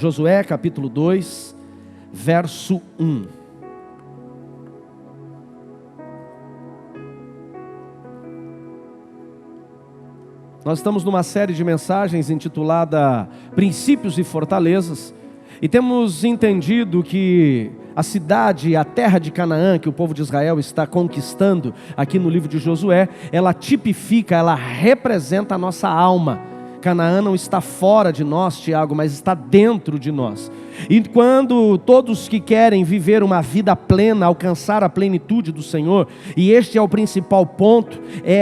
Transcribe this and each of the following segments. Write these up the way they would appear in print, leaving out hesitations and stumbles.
Josué capítulo 2, verso 1. Nós estamos numa série de mensagens intitulada Princípios e Fortalezas, e temos entendido que a cidade, a terra de Canaã, que o povo de Israel está conquistando aqui no livro de Josué, ela tipifica, ela representa a nossa alma. Canaã não está fora de nós, Tiago, mas está dentro de nós. E quando todos que querem viver uma vida plena, alcançar a plenitude do Senhor, e este é o principal ponto,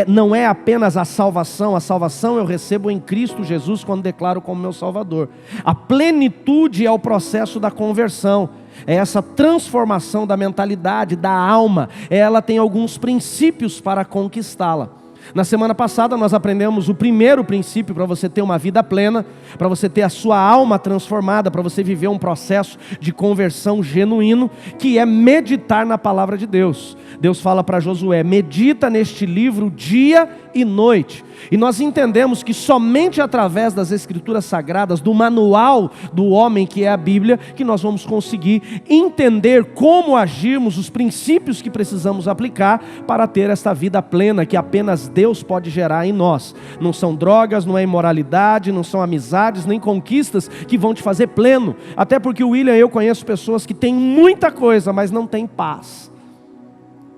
não é apenas a salvação eu recebo em Cristo Jesus quando declaro como meu Salvador. A plenitude é o processo da conversão, é essa transformação da mentalidade, da alma, ela tem alguns princípios para conquistá-la. Na semana passada nós aprendemos o primeiro princípio para você ter uma vida plena, para você ter a sua alma transformada, para você viver um processo de conversão genuíno, que é meditar na palavra de Deus. Deus fala para Josué: medita neste livro dia e noite. E nós entendemos que somente através das escrituras sagradas, do manual do homem que é a Bíblia, que nós vamos conseguir entender como agirmos, os princípios que precisamos aplicar para ter esta vida plena que apenas Deus pode gerar em nós. Não são drogas, não é imoralidade, não são amizades, nem conquistas que vão te fazer pleno. Até porque, William, eu conheço pessoas que têm muita coisa, mas não têm paz.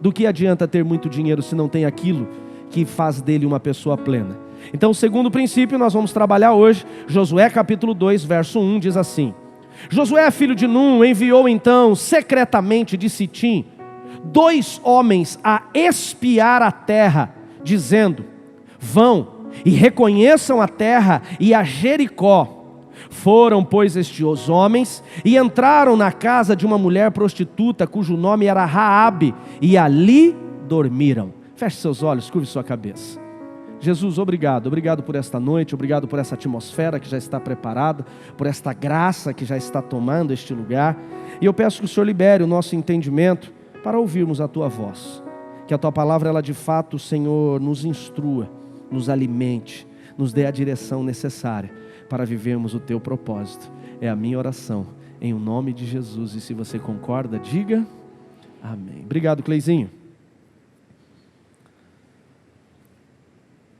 Do que adianta ter muito dinheiro se não tem aquilo que faz dele uma pessoa plena? Então, o segundo princípio nós vamos trabalhar hoje. Josué capítulo 2, verso 1 diz assim: Josué, filho de Num, enviou então secretamente de Sitim 2 homens a espiar a terra, dizendo: vão e reconheçam a terra e a Jericó. Foram, pois, estes homens e entraram na casa de uma mulher prostituta, cujo nome era Raabe, e ali dormiram. Feche seus olhos, curve sua cabeça. Jesus, obrigado por esta noite, obrigado por essa atmosfera que já está preparada, por esta graça que já está tomando este lugar. E eu peço que o Senhor libere o nosso entendimento para ouvirmos a Tua voz. Que a Tua palavra, ela de fato, Senhor, nos instrua, nos alimente, nos dê a direção necessária para vivermos o Teu propósito. É a minha oração, em o nome de Jesus. E se você concorda, diga amém. Obrigado, Cleizinho.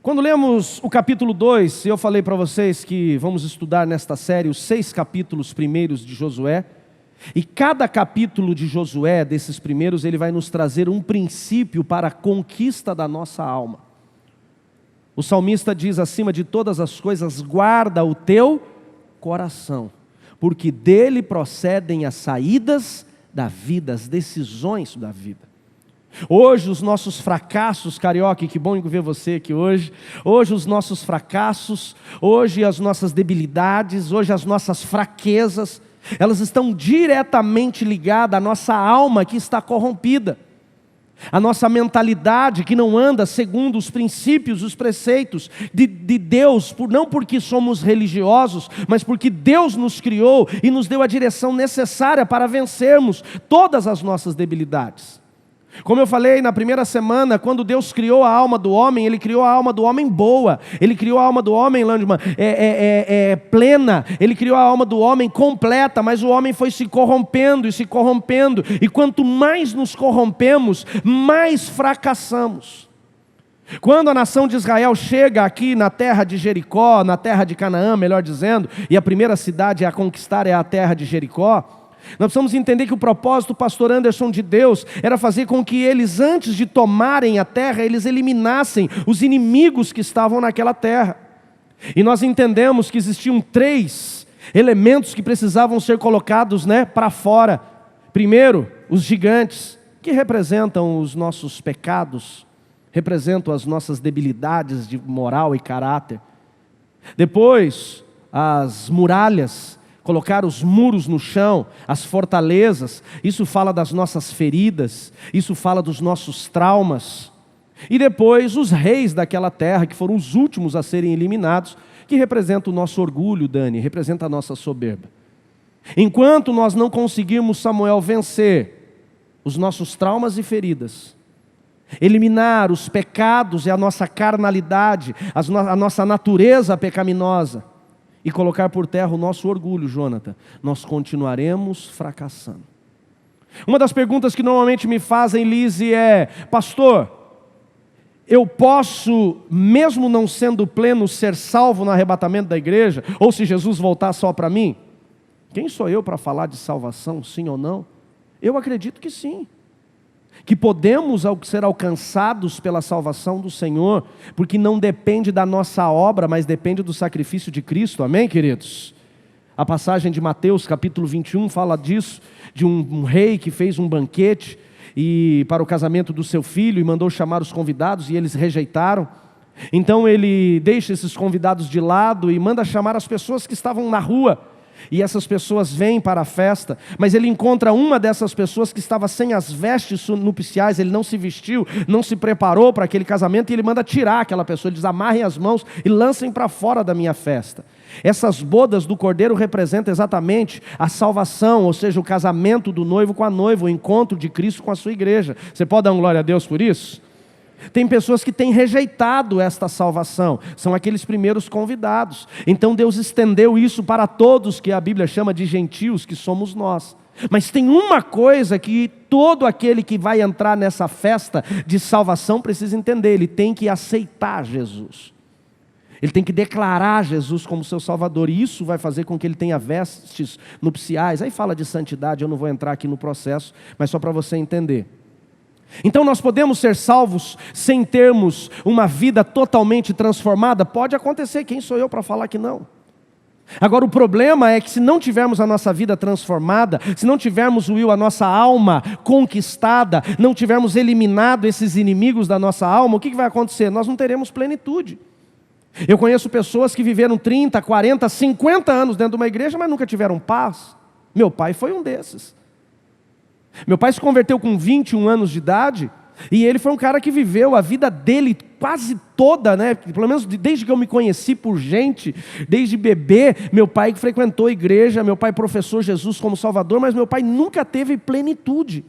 Quando lemos o capítulo 2, eu falei para vocês que vamos estudar nesta série os 6 capítulos primeiros de Josué. E cada capítulo de Josué, desses primeiros, ele vai nos trazer um princípio para a conquista da nossa alma. O salmista diz: acima de todas as coisas, guarda o teu coração, porque dele procedem as saídas da vida, as decisões da vida. Hoje os nossos fracassos, Carioca, que bom ver você aqui hoje. Hoje os nossos fracassos, hoje as nossas debilidades, hoje as nossas fraquezas, elas estão diretamente ligadas à nossa alma que está corrompida. A nossa mentalidade que não anda segundo os princípios, os preceitos de Deus, não porque somos religiosos, mas porque Deus nos criou e nos deu a direção necessária para vencermos todas as nossas debilidades. Como eu falei na primeira semana, quando Deus criou a alma do homem, Ele criou a alma do homem boa. Ele criou a alma do homem, Landman, plena. Ele criou a alma do homem completa, mas o homem foi se corrompendo. E quanto mais nos corrompemos, mais fracassamos. Quando a nação de Israel chega aqui na terra de Jericó, na terra de Canaã, melhor dizendo, e a primeira cidade a conquistar é a terra de Jericó, nós precisamos entender que o propósito, pastor Anderson, de Deus era fazer com que eles, antes de tomarem a terra, eles eliminassem os inimigos que estavam naquela terra. E nós entendemos que existiam 3 elementos que precisavam ser colocados para fora. Primeiro, os gigantes, que representam os nossos pecados, representam as nossas debilidades de moral e caráter. Depois, as muralhas, colocar os muros no chão, as fortalezas, isso fala das nossas feridas, isso fala dos nossos traumas. E depois os reis daquela terra, que foram os últimos a serem eliminados, que representa o nosso orgulho, Dani, representa a nossa soberba. Enquanto nós não conseguirmos, Samuel, vencer os nossos traumas e feridas, eliminar os pecados e a nossa carnalidade, a nossa natureza pecaminosa, e colocar por terra o nosso orgulho, Jonathan, nós continuaremos fracassando. Uma das perguntas que normalmente me fazem, Lise, é: pastor, eu posso, mesmo não sendo pleno, ser salvo no arrebatamento da igreja? Ou se Jesus voltar só para mim? Quem sou eu para falar de salvação, sim ou não? Eu acredito que sim. Que podemos ser alcançados pela salvação do Senhor, porque não depende da nossa obra, mas depende do sacrifício de Cristo, amém, queridos? A passagem de Mateus capítulo 21 fala disso, de um rei que fez um banquete para o casamento do seu filho e mandou chamar os convidados e eles rejeitaram. Então ele deixa esses convidados de lado e manda chamar as pessoas que estavam na rua. E essas pessoas vêm para a festa, mas ele encontra uma dessas pessoas que estava sem as vestes nupciais, ele não se vestiu, não se preparou para aquele casamento, e ele manda tirar aquela pessoa, ele diz: amarrem as mãos e lancem para fora da minha festa. Essas bodas do cordeiro representam exatamente a salvação, ou seja, o casamento do noivo com a noiva, o encontro de Cristo com a sua igreja. Você pode dar uma glória a Deus por isso? Tem pessoas que têm rejeitado esta salvação, são aqueles primeiros convidados. Então Deus estendeu isso para todos, que a Bíblia chama de gentios, que somos nós. Mas tem uma coisa que todo aquele que vai entrar nessa festa de salvação precisa entender: ele tem que aceitar Jesus. Ele tem que declarar Jesus como seu Salvador, e isso vai fazer com que ele tenha vestes nupciais. Aí fala de santidade, eu não vou entrar aqui no processo, mas só para você entender. Então nós podemos ser salvos sem termos uma vida totalmente transformada? Pode acontecer, quem sou eu para falar que não? Agora o problema é que se não tivermos a nossa vida transformada, se não tivermos, Will, a nossa alma conquistada, não tivermos eliminado esses inimigos da nossa alma, o que vai acontecer? Nós não teremos plenitude. Eu conheço pessoas que viveram 30, 40, 50 anos dentro de uma igreja, mas nunca tiveram paz. Meu pai foi um desses. Meu pai se converteu com 21 anos de idade, e ele foi um cara que viveu a vida dele quase toda, né? Pelo menos desde que eu me conheci por gente, desde bebê, meu pai que frequentou a igreja, meu pai professou Jesus como Salvador, mas meu pai nunca teve plenitude.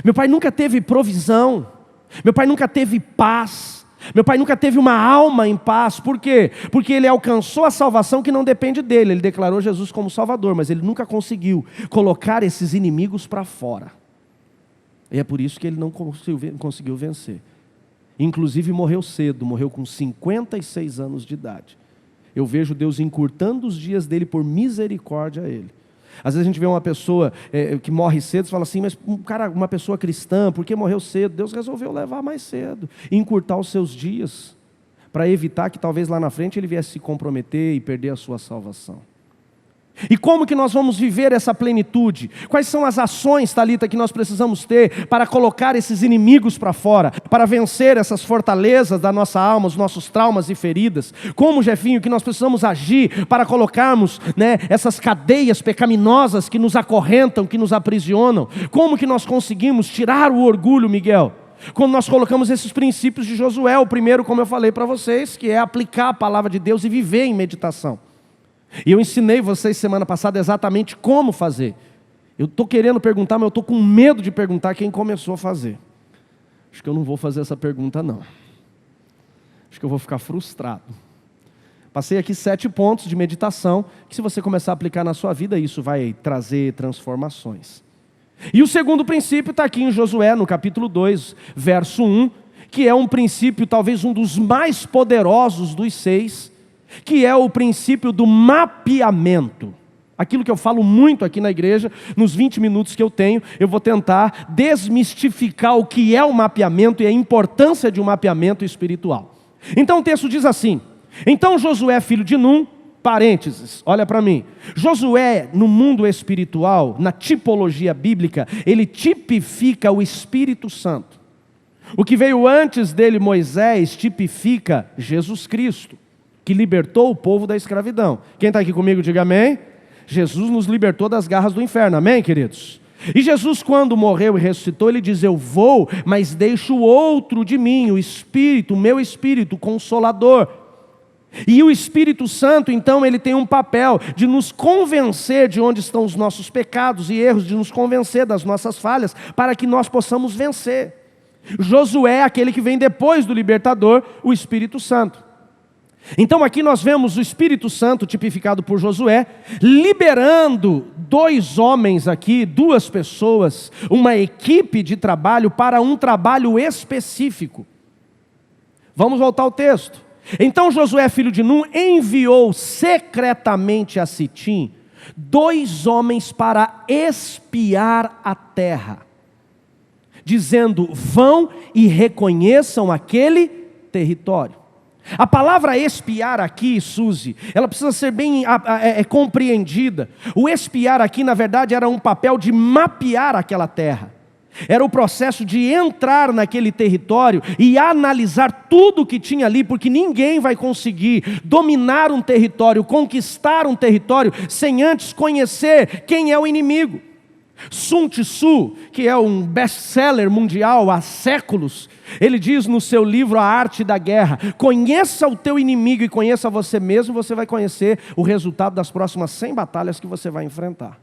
Meu pai nunca teve provisão, meu pai nunca teve paz. Meu pai nunca teve uma alma em paz. Por quê? Porque ele alcançou a salvação que não depende dele. Ele declarou Jesus como Salvador, mas ele nunca conseguiu colocar esses inimigos para fora. E é por isso que ele não conseguiu vencer. Inclusive morreu cedo, morreu com 56 anos de idade. Eu vejo Deus encurtando os dias dele por misericórdia a ele. Às vezes a gente vê uma pessoa que morre cedo e fala assim: mas uma pessoa cristã, por que morreu cedo? Deus resolveu levar mais cedo, encurtar os seus dias, para evitar que talvez lá na frente ele viesse se comprometer e perder a sua salvação. E como que nós vamos viver essa plenitude? Quais são as ações, Thalita, que nós precisamos ter para colocar esses inimigos para fora, para vencer essas fortalezas da nossa alma, os nossos traumas e feridas? Como, Jefinho, que nós precisamos agir para colocarmos, essas cadeias pecaminosas que nos acorrentam, que nos aprisionam? Como que nós conseguimos tirar o orgulho, Miguel? Quando nós colocamos esses princípios de Josué, o primeiro, como eu falei para vocês, que é aplicar a palavra de Deus e viver em meditação. E eu ensinei vocês semana passada exatamente como fazer. Eu estou querendo perguntar, mas eu estou com medo de perguntar quem começou a fazer. Acho que eu não vou fazer essa pergunta não. Acho que eu vou ficar frustrado. Passei aqui 7 pontos de meditação, que se você começar a aplicar na sua vida, isso vai trazer transformações. E o segundo princípio está aqui em Josué, no capítulo 2, verso 1, que é um princípio talvez um dos mais poderosos dos 6, que é o princípio do mapeamento. Aquilo que eu falo muito aqui na igreja, nos 20 minutos que eu tenho, eu vou tentar desmistificar o que é o mapeamento e a importância de um mapeamento espiritual. Então o texto diz assim: então Josué, filho de Num, parênteses, olha para mim, Josué no mundo espiritual, na tipologia bíblica, ele tipifica o Espírito Santo. O que veio antes dele, Moisés, tipifica Jesus Cristo, que libertou o povo da escravidão. Quem está aqui comigo, diga amém. Jesus nos libertou das garras do inferno, amém, queridos? E Jesus, quando morreu e ressuscitou, ele diz: eu vou, mas deixo outro de mim, o Espírito, o meu Espírito, Consolador. E o Espírito Santo, então, ele tem um papel de nos convencer de onde estão os nossos pecados e erros, de nos convencer das nossas falhas, para que nós possamos vencer. Josué é aquele que vem depois do libertador, o Espírito Santo. Então aqui nós vemos o Espírito Santo, tipificado por Josué, liberando 2 homens aqui, 2 pessoas, uma equipe de trabalho para um trabalho específico. Vamos voltar ao texto. Então Josué, filho de Num, enviou secretamente a Sitim 2 homens para espiar a terra, dizendo: vão e reconheçam aquele território. A palavra espiar aqui, Suzy, ela precisa ser bem compreendida. O espiar aqui, na verdade, era um papel de mapear aquela terra. Era o processo de entrar naquele território e analisar tudo o que tinha ali, porque ninguém vai conseguir dominar um território, conquistar um território, sem antes conhecer quem é o inimigo. Sun Tzu, que é um best-seller mundial há séculos, ele diz no seu livro A Arte da Guerra: conheça o teu inimigo e conheça você mesmo, você vai conhecer o resultado das próximas 100 batalhas que você vai enfrentar.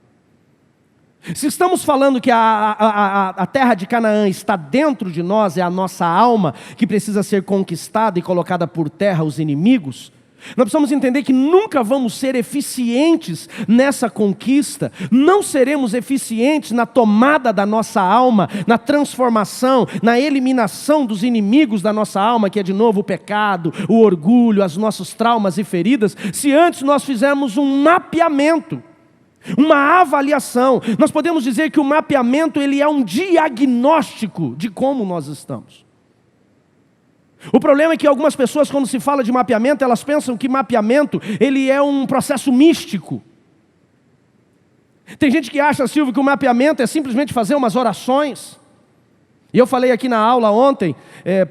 Se estamos falando que a terra de Canaã está dentro de nós, é a nossa alma que precisa ser conquistada e colocada por terra os inimigos, nós precisamos entender que nunca vamos ser eficientes nessa conquista, não seremos eficientes na tomada da nossa alma, na transformação, na eliminação dos inimigos da nossa alma, que é de novo o pecado, o orgulho, os nossos traumas e feridas, se antes nós fizermos um mapeamento, uma avaliação. Nós podemos dizer que o mapeamento ele é um diagnóstico de como nós estamos. O problema é que algumas pessoas, quando se fala de mapeamento, elas pensam que mapeamento ele é um processo místico. Tem gente que acha, Silvio, que o mapeamento é simplesmente fazer umas orações. E eu falei aqui na aula ontem,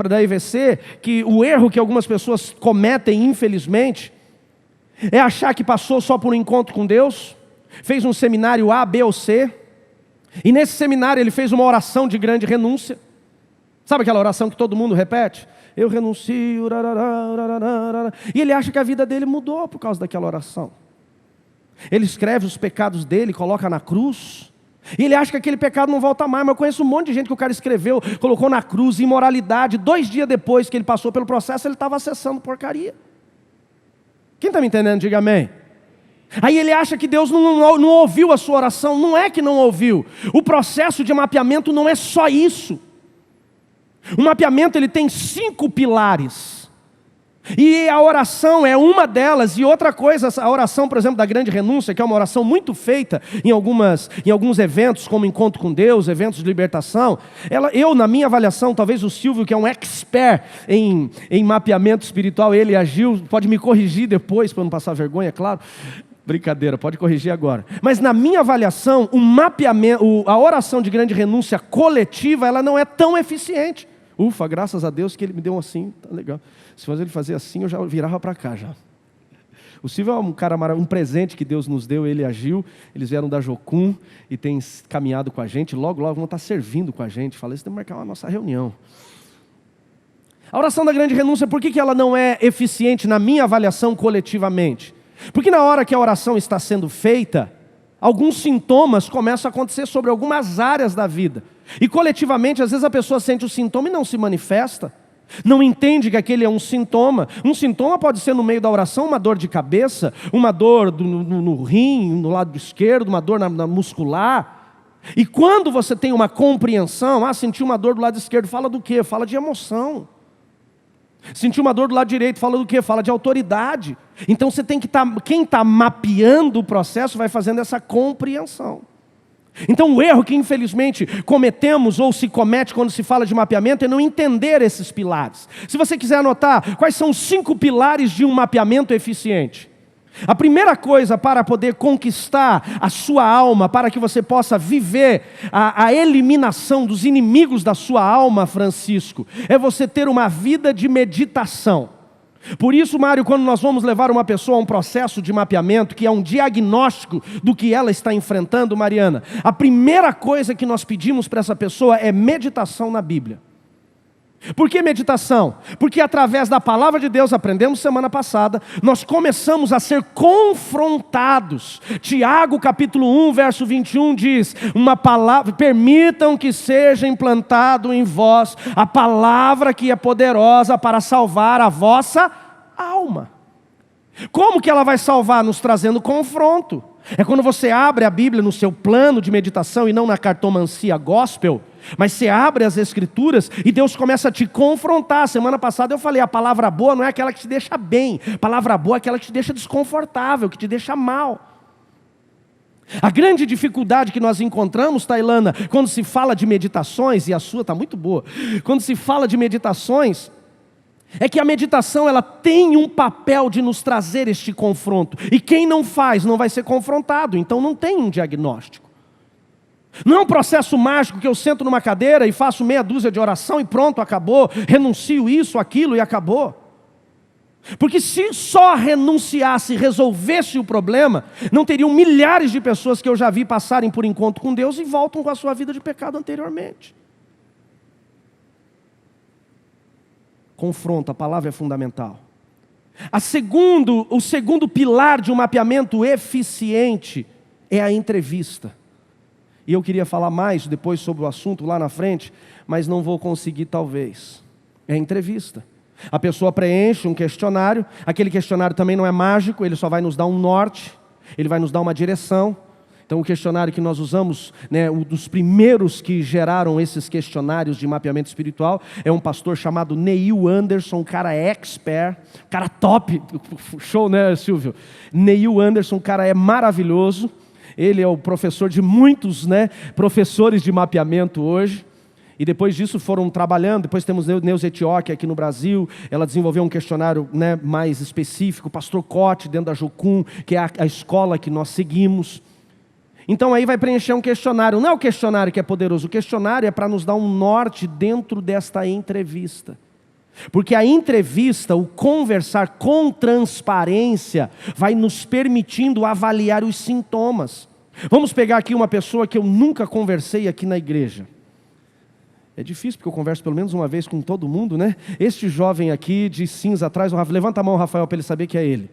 da IVC, que o erro que algumas pessoas cometem, infelizmente, é achar que passou só por um encontro com Deus, fez um seminário A, B ou C, e nesse seminário ele fez uma oração de grande renúncia. Sabe aquela oração que todo mundo repete? Eu renuncio, e ele acha que a vida dele mudou por causa daquela oração. Ele escreve os pecados dele, coloca na cruz, e ele acha que aquele pecado não volta mais. Mas eu conheço um monte de gente que o cara escreveu, colocou na cruz, imoralidade, 2 dias depois que ele passou pelo processo, ele estava acessando porcaria. Quem está me entendendo? Diga amém. Aí ele acha que Deus não ouviu a sua oração. Não é que não ouviu. O processo de mapeamento não é só isso. O mapeamento ele tem 5 pilares. E a oração é uma delas. E outra coisa, a oração, por exemplo, da grande renúncia, que é uma oração muito feita em alguns eventos, como Encontro com Deus, eventos de libertação. Na minha avaliação, talvez o Silvio, que é um expert em mapeamento espiritual, ele agiu, pode me corrigir depois, para não passar vergonha, é claro. Brincadeira, pode corrigir agora. Mas na minha avaliação, o mapeamento, a oração de grande renúncia coletiva, ela não é tão eficiente. Ufa, graças a Deus que ele me deu assim, tá legal. Se ele fazer assim, eu já virava para cá já. O Silvio é um cara maravilhoso, um presente que Deus nos deu, ele agiu, eles vieram da Jocum e têm caminhado com a gente, logo vão estar servindo com a gente. Falei, isso tem que marcar uma nossa reunião. A oração da grande renúncia, por que ela não é eficiente na minha avaliação coletivamente? Porque na hora que a oração está sendo feita, alguns sintomas começam a acontecer sobre algumas áreas da vida. E coletivamente, às vezes a pessoa sente o sintoma e não se manifesta. Não entende que aquele é um sintoma. Um sintoma pode ser no meio da oração uma dor de cabeça, uma dor no rim, no lado esquerdo, uma dor na muscular. E quando você tem uma compreensão, sentiu uma dor do lado esquerdo, fala do quê? Fala de emoção. Sentiu uma dor do lado direito, fala do quê? Fala de autoridade. Então você tem que quem está mapeando o processo vai fazendo essa compreensão. Então o erro que infelizmente cometemos ou se comete quando se fala de mapeamento é não entender esses pilares. Se você quiser anotar, quais são os 5 pilares de um mapeamento eficiente? A primeira coisa para poder conquistar a sua alma, para que você possa viver a eliminação dos inimigos da sua alma, Francisco, é você ter uma vida de meditação. Por isso, Mário, quando nós vamos levar uma pessoa a um processo de mapeamento, que é um diagnóstico do que ela está enfrentando, Mariana, a primeira coisa que nós pedimos para essa pessoa é meditação na Bíblia. Por que meditação? Porque através da palavra de Deus, aprendemos semana passada, nós começamos a ser confrontados. Tiago capítulo 1, verso 21 diz, uma palavra, permitam que seja implantado em vós a palavra que é poderosa para salvar a vossa alma. Como que ela vai salvar? Nos trazendo confronto. É quando você abre a Bíblia no seu plano de meditação e não na cartomancia gospel, mas você abre as Escrituras e Deus começa a te confrontar. Semana passada eu falei, a palavra boa não é aquela que te deixa bem, a palavra boa é aquela que te deixa desconfortável, que te deixa mal. A grande dificuldade que nós encontramos, Tailana, quando se fala de meditações, e a sua está muito boa, quando se fala de meditações, é que a meditação ela tem um papel de nos trazer este confronto. E quem não faz não vai ser confrontado, então não tem um diagnóstico. Não é um processo mágico que eu sento numa cadeira e faço meia dúzia de oração e pronto, acabou. Renuncio isso, aquilo e acabou. Porque se só renunciasse e resolvesse o problema, não teriam milhares de pessoas que eu já vi passarem por encontro com Deus e voltam com a sua vida de pecado anteriormente. Confronto, a palavra é fundamental. O segundo pilar de um mapeamento eficiente é a entrevista. E eu queria falar mais depois sobre o assunto lá na frente, mas não vou conseguir talvez. É a entrevista. A pessoa preenche um questionário, aquele questionário também não é mágico, ele só vai nos dar um norte, ele vai nos dar uma direção. Então o questionário que nós usamos, um dos primeiros que geraram esses questionários de mapeamento espiritual, é um pastor chamado Neil Anderson, um cara expert, cara top, show né Silvio? Neil Anderson, um cara maravilhoso, ele é o professor de muitos professores de mapeamento hoje. E depois disso foram trabalhando, depois temos Neuza Etioque aqui no Brasil, ela desenvolveu um questionário mais específico, o pastor Cote dentro da Jocum, que é a escola que nós seguimos. Então aí vai preencher um questionário, não é o questionário que é poderoso, o questionário é para nos dar um norte dentro desta entrevista. Porque a entrevista, o conversar com transparência, vai nos permitindo avaliar os sintomas. Vamos pegar aqui uma pessoa que eu nunca conversei aqui na igreja. É difícil porque eu converso pelo menos uma vez com todo mundo, né? Este jovem aqui de cinza atrás, levanta a mão, Rafael, para ele saber que é ele.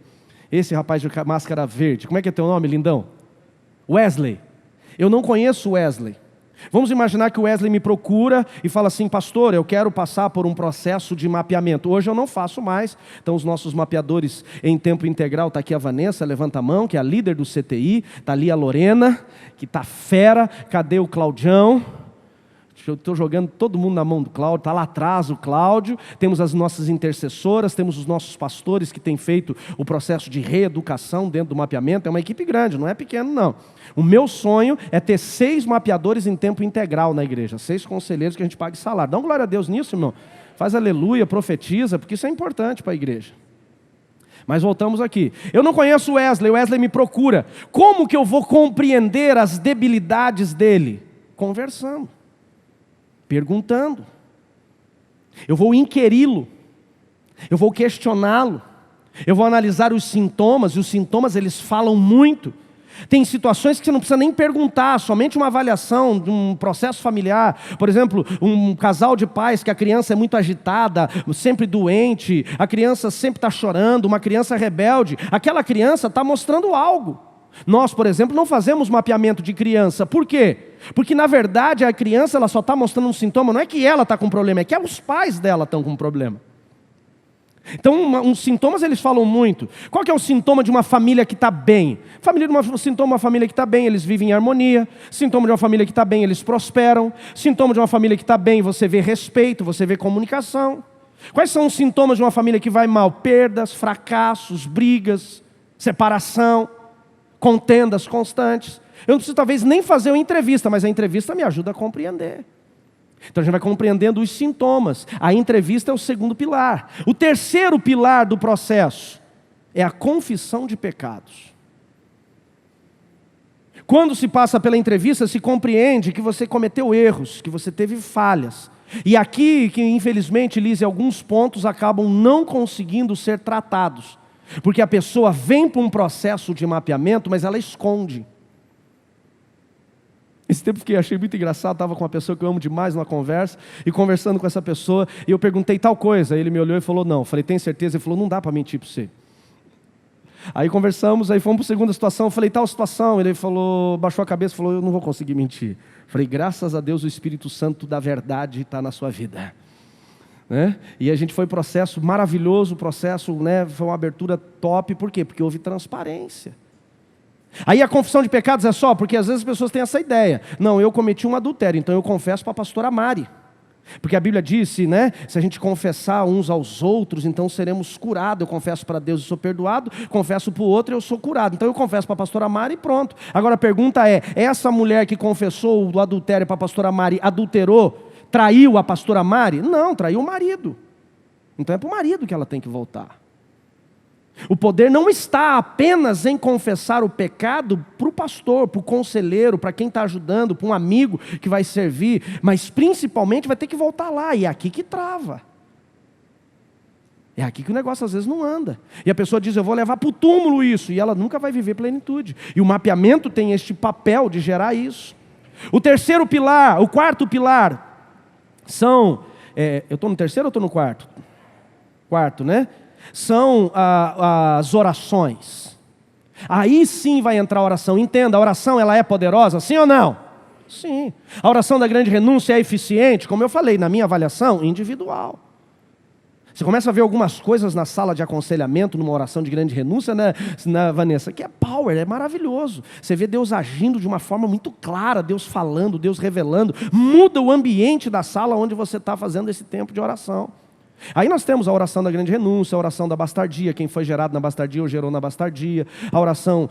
Esse rapaz de máscara verde, como é que é teu nome, lindão? Wesley. Eu não conheço Wesley. Vamos imaginar que o Wesley me procura e fala assim, pastor, eu quero passar por um processo de mapeamento. Hoje eu não faço mais. Então os nossos mapeadores em tempo integral, está aqui a Vanessa, levanta a mão, que é a líder do CTI. Está ali a Lorena, que está fera. Cadê o Claudião? Eu estou jogando todo mundo na mão do Cláudio, está lá atrás o Cláudio, temos as nossas intercessoras, temos os nossos pastores que têm feito o processo de reeducação dentro do mapeamento, é uma equipe grande, não é pequeno não. O meu sonho é ter 6 mapeadores em tempo integral na igreja, 6 conselheiros que a gente pague salário. Dá uma glória a Deus nisso, irmão. Faz aleluia, profetiza, porque isso é importante para a igreja. Mas voltamos aqui. Eu não conheço o Wesley me procura. Como que eu vou compreender as debilidades dele? Conversando. Perguntando, eu vou inquiri-lo, eu vou questioná-lo, eu vou analisar os sintomas, e os sintomas eles falam muito. Tem situações que você não precisa nem perguntar, somente uma avaliação de um processo familiar. Por exemplo, um casal de pais que a criança é muito agitada, sempre doente, a criança sempre está chorando, uma criança rebelde, aquela criança está mostrando algo. Nós, por exemplo, não fazemos mapeamento de criança. Por quê? Porque, na verdade, a criança ela só está mostrando um sintoma. Não é que ela está com problema, é que os pais dela estão com problema. Então, os sintomas, eles falam muito. Qual que é o sintoma de uma família que está bem? Sintoma de uma família que está bem, eles vivem em harmonia. Sintoma de uma família que está bem, eles prosperam. Sintoma de uma família que está bem, você vê respeito, você vê comunicação. Quais são os sintomas de uma família que vai mal? Perdas, fracassos, brigas, separação, contendas constantes. Eu não preciso talvez nem fazer uma entrevista, mas a entrevista me ajuda a compreender. Então a gente vai compreendendo os sintomas. A entrevista é o segundo pilar. O terceiro pilar do processo é a confissão de pecados. Quando se passa pela entrevista, se compreende que você cometeu erros, que você teve falhas. E aqui, que infelizmente, Lise, alguns pontos acabam não conseguindo ser tratados. Porque a pessoa vem para um processo de mapeamento, mas ela esconde. Esse tempo que achei muito engraçado, estava com uma pessoa que eu amo demais numa conversa, e conversando com essa pessoa, e eu perguntei tal coisa, ele me olhou e falou, não. Eu falei, tem certeza? Ele falou, não dá para mentir para você. Aí conversamos, aí fomos para a segunda situação, eu falei, tal situação, ele falou, baixou a cabeça e falou, eu não vou conseguir mentir. Eu falei, graças a Deus o Espírito Santo da verdade está na sua vida. né? E a gente foi processo maravilhoso, processo, né, foi uma abertura top. Por quê? Porque houve transparência. Aí a confissão de pecados é só, porque às vezes as pessoas têm essa ideia. Não, eu cometi um adultério, então eu confesso para a pastora Mari. Porque a Bíblia disse, né, se a gente confessar uns aos outros, então seremos curados. Eu confesso para Deus e sou perdoado, confesso para o outro e eu sou curado. Então eu confesso para a pastora Mari e pronto. Agora a pergunta é, essa mulher que confessou o adultério para a pastora Mari, adulterou, traiu a pastora Mari? Não, traiu o marido. Então é para o marido que ela tem que voltar. O poder não está apenas em confessar o pecado para o pastor, para o conselheiro, para quem está ajudando, para um amigo que vai servir, mas principalmente vai ter que voltar lá, e é aqui que trava. É aqui que o negócio às vezes não anda. E a pessoa diz, eu vou levar para o túmulo isso, e ela nunca vai viver plenitude. E o mapeamento tem este papel de gerar isso. O terceiro pilar, o quarto pilar, são... eu estou no terceiro ou estou no quarto? Quarto, né? São as orações. Aí sim vai entrar a oração. Entenda, a oração ela é poderosa, sim ou não? Sim. A oração da grande renúncia é eficiente, como eu falei, na minha avaliação, individual. Você começa a ver algumas coisas na sala de aconselhamento, numa oração de grande renúncia, né, Vanessa? Que é power, é maravilhoso. Você vê Deus agindo de uma forma muito clara, Deus falando, Deus revelando. Muda o ambiente da sala onde você está fazendo esse tempo de oração. Aí nós temos a oração da grande renúncia, a oração da bastardia, quem foi gerado na bastardia ou gerou na bastardia, a oração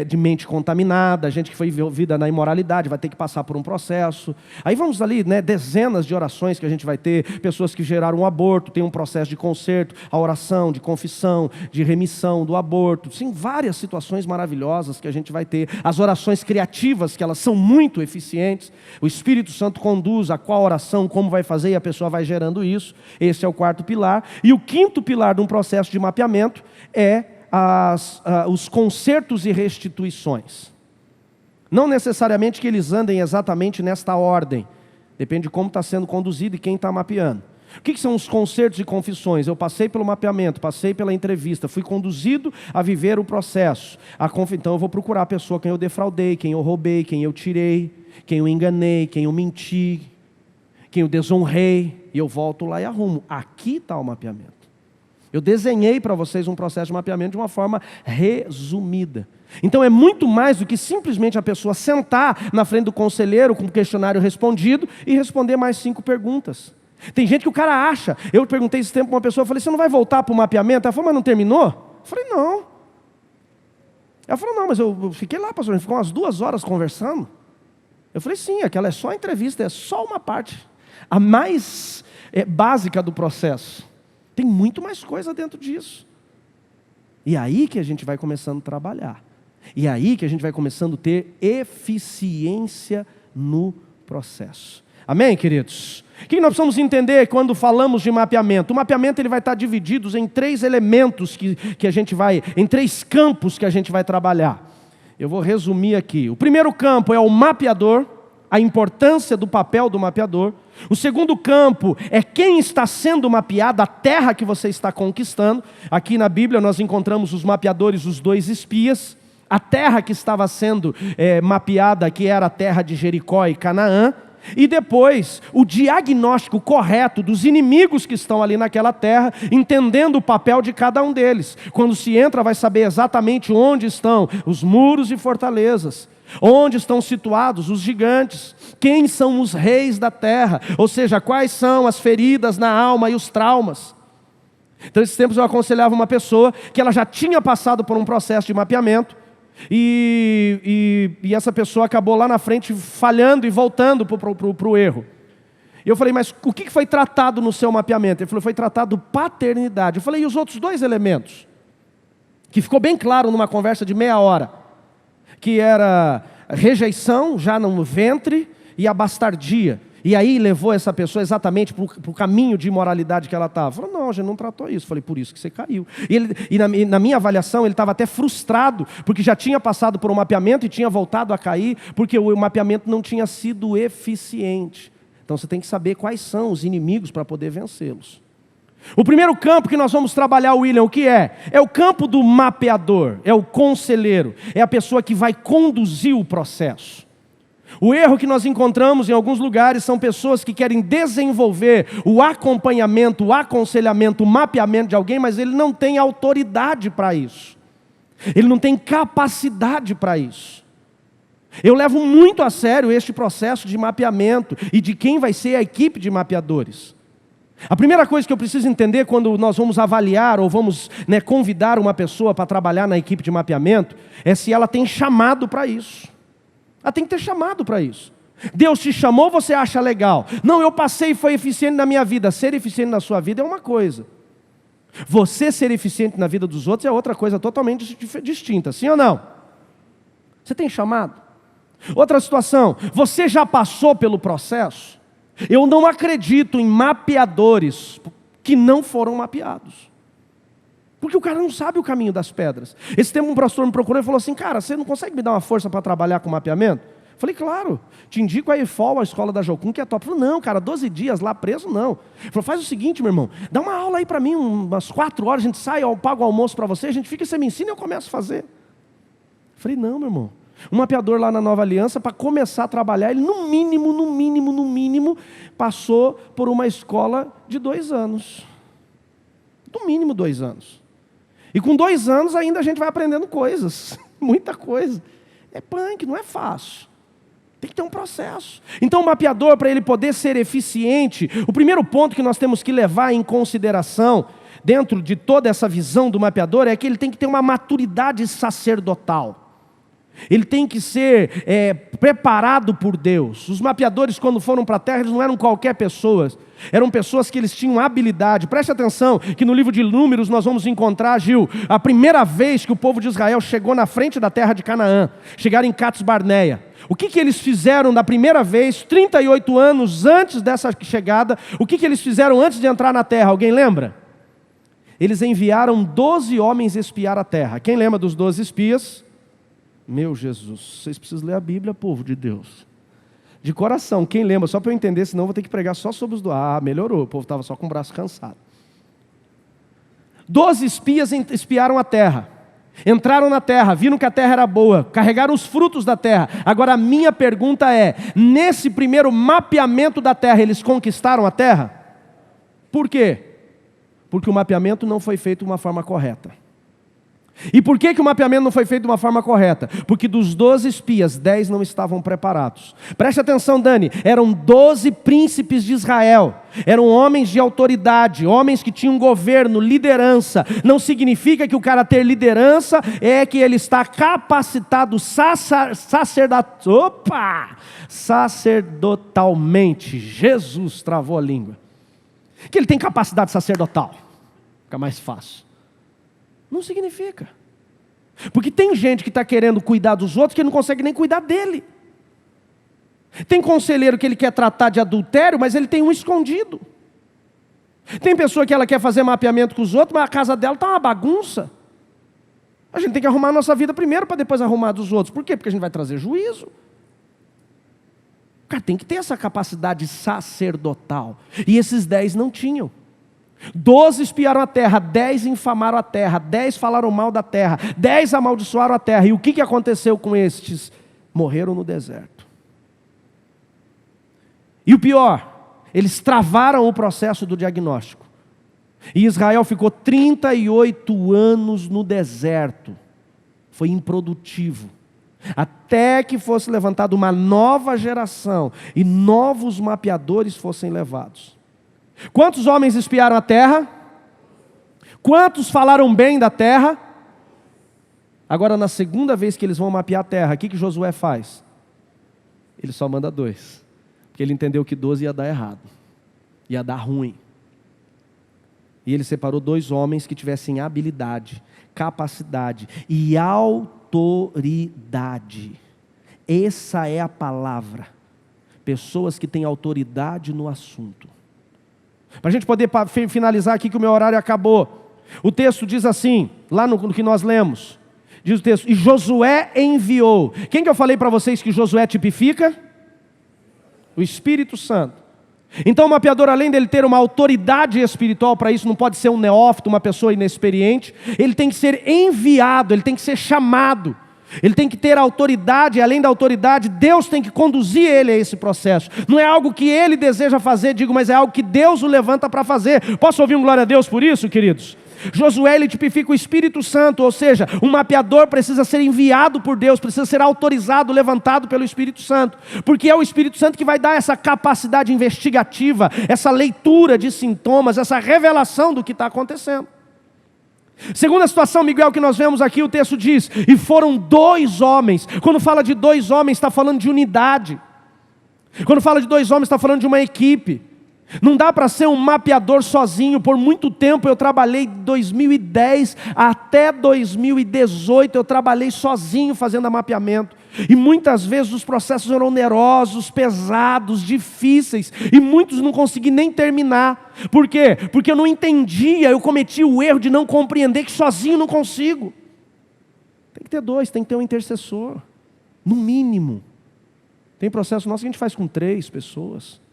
de mente contaminada, a gente que foi envolvida na imoralidade, vai ter que passar por um processo. Aí vamos ali, né, dezenas de orações que a gente vai ter, pessoas que geraram um aborto, tem um processo de conserto, a oração de confissão, de remissão do aborto, sim, várias situações maravilhosas que a gente vai ter, as orações criativas, que elas são muito eficientes, o Espírito Santo conduz a qual oração, como vai fazer, e a pessoa vai gerando isso. Esse é o quarto pilar. E o quinto pilar de um processo de mapeamento é os consertos e restituições. Não necessariamente que eles andem exatamente nesta ordem. Depende de como está sendo conduzido e quem está mapeando. O que são os consertos e confissões? Eu passei pelo mapeamento, passei pela entrevista, fui conduzido a viver o processo. Então eu vou procurar a pessoa quem eu defraudei, quem eu roubei, quem eu tirei, quem eu enganei, quem eu menti, quem eu desonrei. E eu volto lá e arrumo. Aqui está o mapeamento. Eu desenhei para vocês um processo de mapeamento de uma forma resumida. Então é muito mais do que simplesmente a pessoa sentar na frente do conselheiro com o questionário respondido e responder mais 5 perguntas. Tem gente que o cara acha. Eu perguntei esse tempo para uma pessoa, eu falei, você não vai voltar para o mapeamento? Ela falou, mas não terminou? Eu falei, não. Ela falou, não, mas eu fiquei lá, pastor, a gente ficou umas 2 horas conversando. Eu falei, sim, aquela é só a entrevista, é só uma parte. A mais básica do processo. Tem muito mais coisa dentro disso. E aí que a gente vai começando a trabalhar. E aí que a gente vai começando a ter eficiência no processo. Amém, queridos? O que nós precisamos entender quando falamos de mapeamento? O mapeamento ele vai estar dividido em 3 elementos que a gente vai, em 3 campos que a gente vai trabalhar. Eu vou resumir aqui. O primeiro campo é o mapeador, a importância do papel do mapeador. O segundo campo é quem está sendo mapeado, a terra que você está conquistando. Aqui na Bíblia nós encontramos os mapeadores, os 2 espias. A terra que estava sendo mapeada, que era a terra de Jericó e Canaã. E depois, o diagnóstico correto dos inimigos que estão ali naquela terra, entendendo o papel de cada um deles. Quando se entra, vai saber exatamente onde estão os muros e fortalezas. Onde estão situados os gigantes? Quem são os reis da terra? Ou seja, quais são as feridas na alma e os traumas? Então, esses tempos eu aconselhava uma pessoa que ela já tinha passado por um processo de mapeamento e essa pessoa acabou lá na frente falhando e voltando para o erro. E eu falei, mas o que foi tratado no seu mapeamento? Ele falou, foi tratado paternidade. Eu falei, e os outros 2 elementos? Que ficou bem claro numa conversa de meia hora. Que era rejeição já no ventre e a bastardia. E aí levou essa pessoa exatamente para o caminho de imoralidade que ela estava. Falou, não, a gente não tratou isso. Falei, por isso que você caiu. Na minha avaliação, ele estava até frustrado, porque já tinha passado por um mapeamento e tinha voltado a cair, porque o mapeamento não tinha sido eficiente. Então você tem que saber quais são os inimigos para poder vencê-los. O primeiro campo que nós vamos trabalhar, William, o que é? É o campo do mapeador, é o conselheiro, é a pessoa que vai conduzir o processo. O erro que nós encontramos em alguns lugares são pessoas que querem desenvolver o acompanhamento, o aconselhamento, o mapeamento de alguém, mas ele não tem autoridade para isso. Ele não tem capacidade para isso. Eu levo muito a sério este processo de mapeamento e de quem vai ser a equipe de mapeadores. A primeira coisa que eu preciso entender quando nós vamos avaliar ou vamos convidar uma pessoa para trabalhar na equipe de mapeamento é se ela tem chamado para isso. Ela tem que ter chamado para isso. Deus te chamou, você acha legal. Não, eu passei e foi eficiente na minha vida. Ser eficiente na sua vida é uma coisa. Você ser eficiente na vida dos outros é outra coisa totalmente distinta. Sim ou não? Você tem chamado? Outra situação, você já passou pelo processo? Eu não acredito em mapeadores que não foram mapeados. Porque o cara não sabe o caminho das pedras. Esse tempo um pastor me procurou e falou assim, cara, você não consegue me dar uma força para trabalhar com mapeamento? Eu falei, claro, te indico a EFOL, a escola da Jocum, que é top. Ele falou, não, cara, 12 dias lá preso, não. Ele falou, faz o seguinte, meu irmão, dá uma aula aí para mim, umas 4 horas, a gente sai, eu pago o almoço para você, a gente fica e você me ensina e eu começo a fazer. Eu falei, não, meu irmão. Um mapeador lá na Nova Aliança, para começar a trabalhar, ele no mínimo, passou por uma escola de 2 anos. No mínimo 2 anos. E com 2 anos ainda a gente vai aprendendo coisas, muita coisa. É punk, não é fácil. Tem que ter um processo. Então o mapeador, para ele poder ser eficiente, o primeiro ponto que nós temos que levar em consideração, dentro de toda essa visão do mapeador, é que ele tem que ter uma maturidade sacerdotal. Ele tem que ser preparado por Deus. Os mapeadores, quando foram para a terra, eles não eram qualquer pessoas. Eram pessoas que eles tinham habilidade. Preste atenção que no livro de Números nós vamos encontrar, Gil, a primeira vez que o povo de Israel chegou na frente da terra de Canaã. Chegaram em Cades Barneia. O que eles fizeram da primeira vez, 38 anos antes dessa chegada? O que eles fizeram antes de entrar na terra? Alguém lembra? Eles enviaram 12 homens espiar a terra. Quem lembra dos 12 espias? Meu Jesus, vocês precisam ler a Bíblia, povo de Deus. De coração, quem lembra? Só para eu entender, senão eu vou ter que pregar só sobre os dois. Ah, melhorou, o povo estava só com o braço cansado. 12 espias espiaram a terra. Entraram na terra, viram que a terra era boa, carregaram os frutos da terra. Agora a minha pergunta é, nesse primeiro mapeamento da terra, eles conquistaram a terra? Por quê? Porque o mapeamento não foi feito de uma forma correta. E por que o mapeamento não foi feito de uma forma correta? Porque dos 12 espias, 10 não estavam preparados. Preste atenção, Dani, eram 12 príncipes de Israel. Eram homens de autoridade, homens que tinham governo, liderança. Não significa que o cara ter liderança é que ele está capacitado sacerdotalmente. Jesus travou a língua. Que ele tem capacidade sacerdotal. Fica mais fácil. Não significa. Porque tem gente que está querendo cuidar dos outros que não consegue nem cuidar dele. Tem conselheiro que ele quer tratar de adultério, mas ele tem um escondido. Tem pessoa que ela quer fazer mapeamento com os outros, mas a casa dela está uma bagunça. A gente tem que arrumar a nossa vida primeiro para depois arrumar a dos outros. Por quê? Porque a gente vai trazer juízo. O cara tem que ter essa capacidade sacerdotal. E esses 10 não tinham. 12 espiaram a terra, 10 infamaram a terra, 10 falaram mal da terra, 10 amaldiçoaram a terra. E o que aconteceu com estes? Morreram no deserto. E o pior, eles travaram o processo do diagnóstico. E Israel ficou 38 anos no deserto. Foi improdutivo. Até que fosse levantada uma nova geração e novos mapeadores fossem levados. Quantos homens espiaram a terra? Quantos falaram bem da terra? Agora, na segunda vez que eles vão mapear a terra, o que Josué faz? Ele só manda 2. Porque ele entendeu que 12 ia dar errado. Ia dar ruim. E ele separou 2 homens que tivessem habilidade, capacidade e autoridade. Essa é a palavra. Pessoas que têm autoridade no assunto. Para a gente poder finalizar aqui que o meu horário acabou. O texto diz assim, lá no que nós lemos. Diz o texto, e Josué enviou. Quem que eu falei para vocês que Josué tipifica? O Espírito Santo. Então o mapeador, além dele ter uma autoridade espiritual para isso, não pode ser um neófito, uma pessoa inexperiente. Ele tem que ser enviado, ele tem que ser chamado. Ele tem que ter autoridade, e além da autoridade, Deus tem que conduzir ele a esse processo. Não é algo que ele deseja fazer, mas é algo que Deus o levanta para fazer. Posso ouvir um glória a Deus por isso, queridos? Josué, ele tipifica o Espírito Santo, ou seja, um mapeador precisa ser enviado por Deus, precisa ser autorizado, levantado pelo Espírito Santo, porque é o Espírito Santo que vai dar essa capacidade investigativa, essa leitura de sintomas, essa revelação do que está acontecendo. Segunda situação, Miguel, que nós vemos aqui, o texto diz, e foram 2 homens. Quando fala de 2 homens, está falando de unidade. Quando fala de 2 homens, está falando de uma equipe. Não dá para ser um mapeador sozinho. Por muito tempo eu trabalhei, de 2010 até 2018, eu trabalhei sozinho fazendo mapeamento. E muitas vezes os processos eram onerosos, pesados, difíceis, e muitos não consegui nem terminar. Por quê? Porque eu não entendia, eu cometi o erro de não compreender que sozinho não consigo. Tem que ter 2, tem que ter um intercessor, no mínimo. Tem processo nosso que a gente faz com 3 pessoas.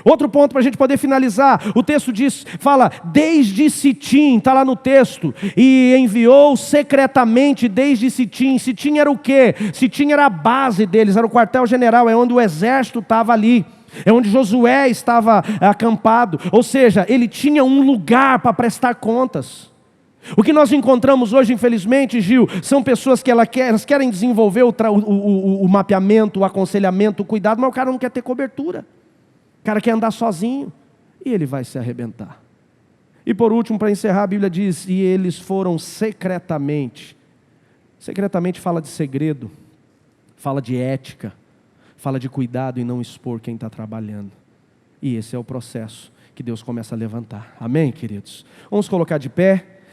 Outro ponto para a gente poder finalizar, o texto diz, fala, desde Sitim, está lá no texto, e enviou secretamente desde Sitim. Sitim era o quê? Sitim era a base deles, era o quartel-general, é onde o exército estava ali, é onde Josué estava acampado, ou seja, ele tinha um lugar para prestar contas. O que nós encontramos hoje, infelizmente, Gil, são pessoas que elas querem desenvolver o mapeamento, o aconselhamento, o cuidado, mas o cara não quer ter cobertura. O cara quer andar sozinho e ele vai se arrebentar. E por último, para encerrar, a Bíblia diz, e eles foram secretamente. Secretamente fala de segredo, fala de ética, fala de cuidado e não expor quem está trabalhando. E esse é o processo que Deus começa a levantar. Amém, queridos? Vamos colocar de pé.